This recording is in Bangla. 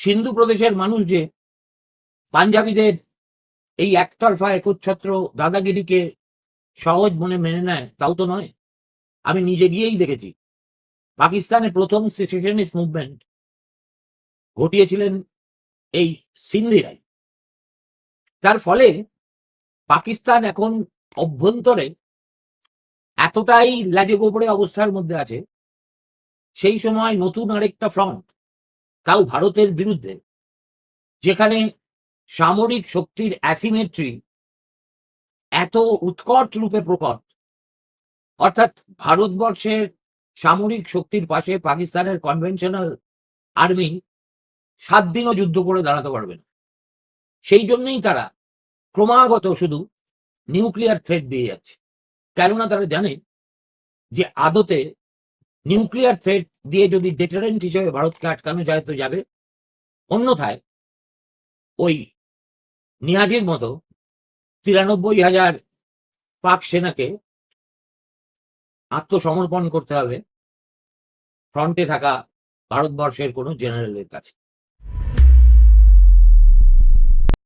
সিন্ধু প্রদেশের মানুষ যে পাঞ্জাবিদের এই একতরফা একচ্ছত্র দাদাগিরিকে সহজ মনে মেনে নেয় তাও তো নয়। আমি নিজে গিয়েই দেখেছি পাকিস্তানে প্রথম সেসেশনিস্ট মুভমেন্ট ঘটিয়েছিলেন এই সিন্ধিরাই। তার ফলে পাকিস্তান এখন অভ্যন্তরে এতটাই লাজে গোবরে অবস্থার মধ্যে আছে, সেই সময় নতুন আরেকটা ফ্রন্ট, তাও ভারতের বিরুদ্ধে, যেখানে সামরিক শক্তির অ্যাসিমেট্রি এত উৎকট রূপে প্রকট, অর্থাৎ ভারতবর্ষের সামরিক শক্তির পাশে পাকিস্তানের কনভেনশনাল আর্মি 7 দিনও যুদ্ধ করে দাঁড়াতে পারবে না। সেই জন্যই তারা ক্রমাগত শুধু নিউক্লিয়ার থ্রেট দিয়ে যাচ্ছে, কেননা তারা জানে যে আদতে নিউক্লিয়ার থ্রেট দিয়ে যদি ডেটারেন্ট হিসেবে ভারতকে আটকানো যায় তো যাবে, অন্যথায় ওই নিয়াজির মতো 93,000 পাক সেনাকে আত্মসমর্পণ করতে হবে ফ্রন্টে থাকা ভারতবর্ষের কোনো জেনারেলের কাছে।